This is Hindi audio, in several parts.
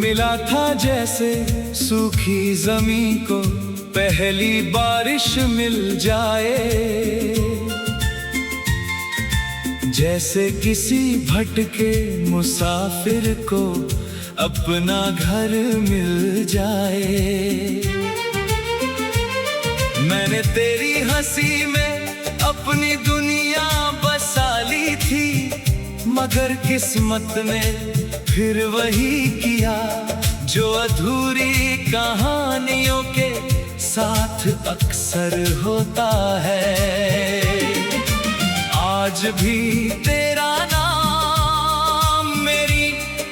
मिला था जैसे सूखी जमीन को पहली बारिश मिल जाए, जैसे किसी भटके मुसाफिर को अपना घर मिल जाए। मैंने तेरी हंसी में अपनी दुनिया बसा ली थी, मगर किस्मत ने फिर वही किया जो अधूरी कहानियों के साथ अक्सर होता है। आज भी तेरा नाम मेरी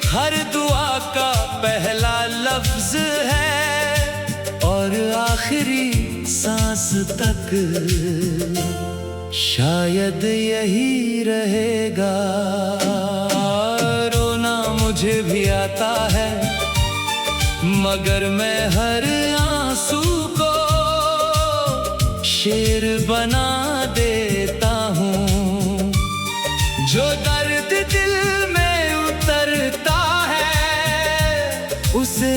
हर दुआ का पहला लफ्ज है, और आखिरी सांस तक शायद यही रहेगा। रोना मुझे भी आता है, मगर मैं हर आंसू को शेर बना देता हूँ। जो दर्द दिल में उतरता है, उसे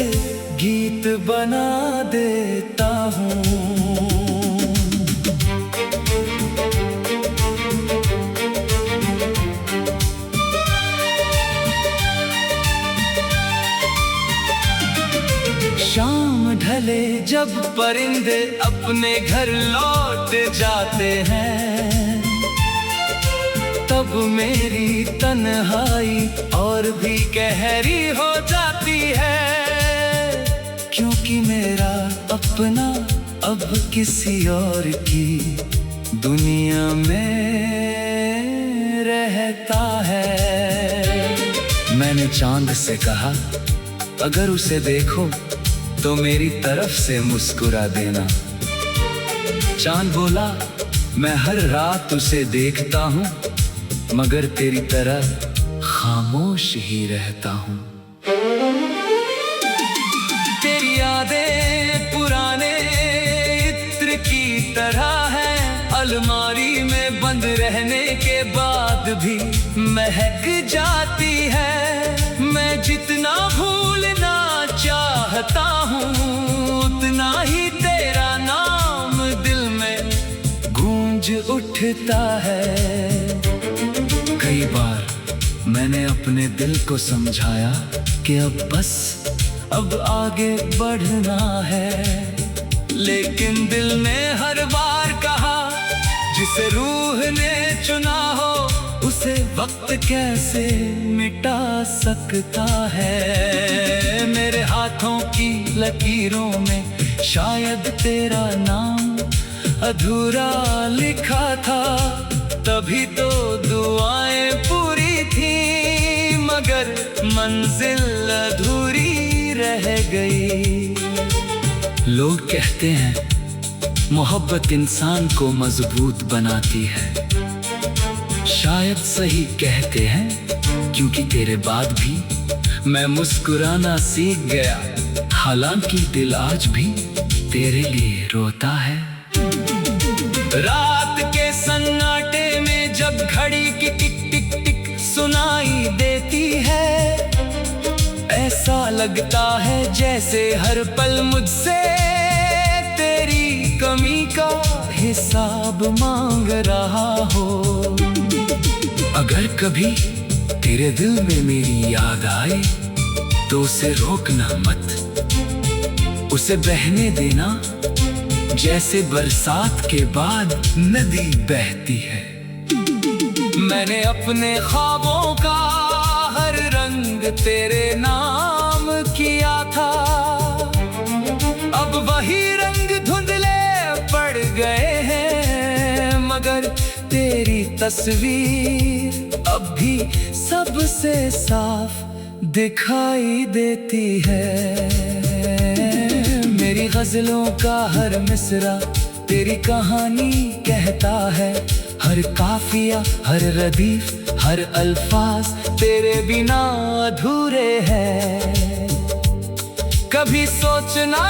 गीत बना देता हूँ। शाम ढले जब परिंदे अपने घर लौट जाते हैं, तब मेरी तन्हाई और भी गहरी हो जाती है, क्योंकि मेरा अपना अब किसी और की दुनिया में रहता है। मैंने चांद से कहा, अगर उसे देखो तो मेरी तरफ से मुस्कुरा देना। चांद बोला, मैं हर रात उसे देखता हूँ, मगर तेरी तरह खामोश ही रहता हूँ। तेरी यादें पुराने इत्र की तरह हैं, अलमारी में बंद रहने के बाद भी महक जाती है। मैं जितना भूलना चाहता हूँ, उतना ही तेरा नाम दिल में गूंज उठता है। कई बार मैंने अपने दिल को समझाया कि अब आगे बढ़ना है, लेकिन दिल ने हर बार कहा, जिसे रूह ने चुना हो उसे वक्त कैसे मिटा सकता है। मेरे हाथों की लकीरों में शायद तेरा नाम अधूरा लिखा था, तभी तो दुआएं पूरी थी, मगर मंजिल अधूरी रह गई। लोग कहते हैं मोहब्बत इंसान को मजबूत बनाती है। शायद सही कहते हैं, क्योंकि तेरे बाद भी मैं मुस्कुराना सीख गया, हालांकि दिल आज भी तेरे लिए रोता है। रात के सन्नाटे में जब घड़ी की टिक टिक टिक सुनाई देती है, ऐसा लगता है जैसे हर पल मुझसे तेरी कमी का हिसाब मांग रहा हो। अगर कभी तेरे दिल में मेरी याद आए तो उसे रोकना मत, उसे बहने देना जैसे बरसात के बाद नदी बहती है। मैंने अपने ख्वाबों का हर रंग तेरे नाम किया था, अब वही रंग धुंधले पड़ गए हैं, मगर तेरी तस्वीर अब भी सबसे साफ दिखाई देती है। मेरी गजलों का हर मिसरा तेरी कहानी कहता है, हर काफिया हर रदीफ हर अल्फाज तेरे बिना अधूरे हैं। कभी सोचना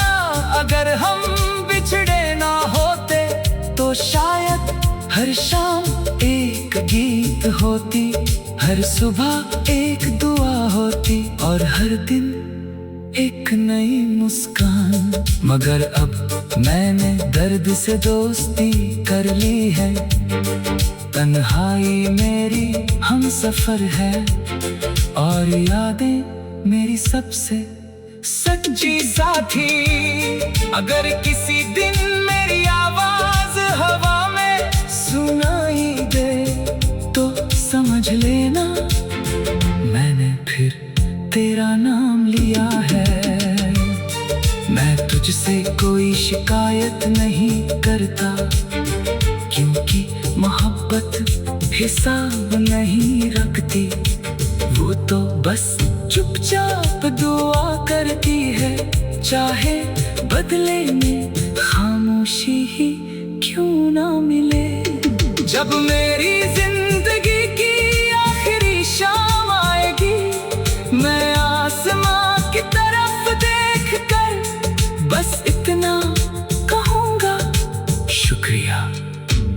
अगर हम बिछड़े ना होते तो शायद हर शाम एक गीत होती, हर सुबह एक दुआ होती, और हर दिन एक नई मुस्कान। मगर अब मैंने दर्द से दोस्ती कर ली है। तन्हाई मेरी हम सफर है और यादें मेरी सबसे सच्ची साथी। अगर किसी दिन मेरी आवाज हवा में सुनाई दे तो समझ लेना मैंने फिर तेरा नाम लिया है। मैं तुझसे कोई शिकायत नहीं करता, क्योंकि मोहब्बत हिसाब नहीं रखती। वो तो बस चुपचाप दुआ करती है, चाहे बदले में खामोशी ही क्यों ना मिले। जब मेरी जिंदगी की आखिरी शाम आएगी, मैं आसमां की तरफ देखकर बस इतना कहूँगा, शुक्रिया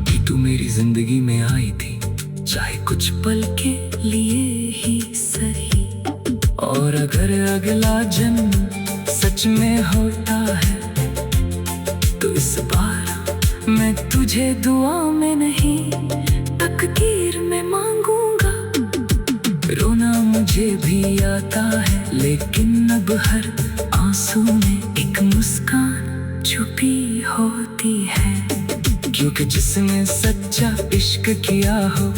कि तू मेरी जिंदगी में आई थी, चाहे कुछ पल के लिए ही सही। और अगर अगला जन्म सच में होता है तो इस बार मैं तुझे दुआ में नहीं तकदीर में मांगूंगा। रोना मुझे भी आता है, लेकिन अब हर आंसू में एक मुस्कान छुपी होती है। क्योंकि जिसने सच्चा इश्क किया हो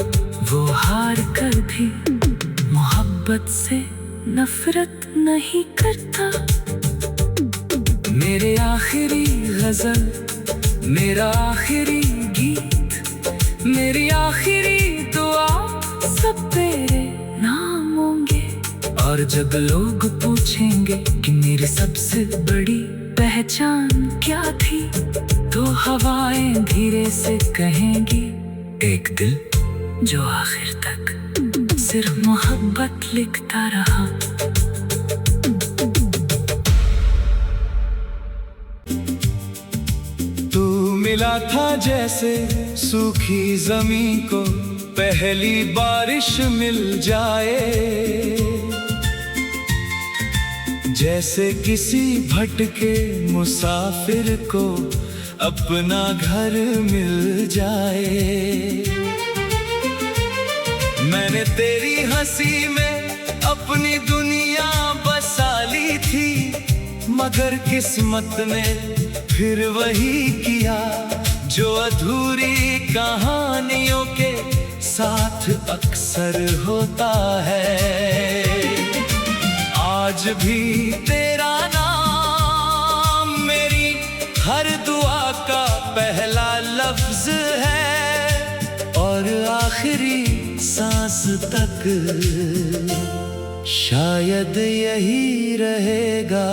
वो हार कर भी मोहब्बत से नफरत नहीं करता। मेरे आखिरी गजल, मेरा आखिरी गीत, मेरी आखिरी दुआ सब तेरे नाम होंगे। और जब लोग पूछेंगे कि मेरी सबसे बड़ी पहचान क्या थी, तो हवाएं धीरे से कहेंगी, एक दिल जो आखिर तक सिर्फ मोहब्बत लिखता रहा। तू मिला था जैसे सूखी जमीन को पहली बारिश मिल जाए, जैसे किसी भटके मुसाफिर को अपना घर मिल जाए। मैंने तेरी हंसी में अपनी दुनिया बसा ली थी, मगर किस्मत ने फिर वही किया जो अधूरी कहानियों के साथ अक्सर होता है। आज भी तेरा नाम मेरी हर दुआ का पहला लफ्ज है, और आखिरी सांस तक शायद यही रहेगा।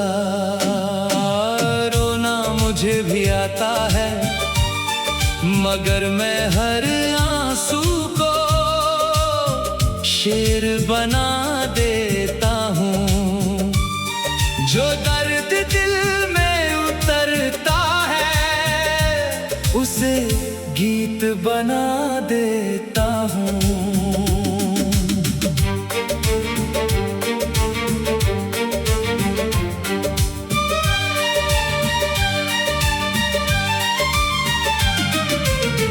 रोना मुझे भी आता है, मगर मैं हर आंसू को शेर बना देता हूँ। जो दर्द दिल में उतरता है उसे गीत बना देता हूँ।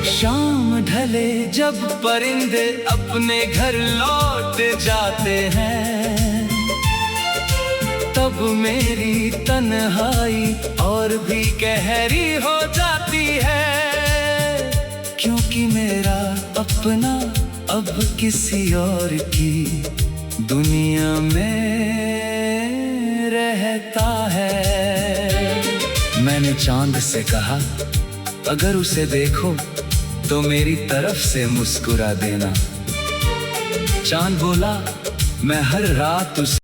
शाम ढले जब परिंदे अपने घर लौट जाते हैं, तब मेरी तन्हाई और भी गहरी हो जाती है। क्योंकि मेरा अपना अब किसी और की दुनिया में रहता है। मैंने चांद से कहा, अगर उसे देखो तो मेरी तरफ से मुस्कुरा देना। चांद बोला, मैं हर रात उसे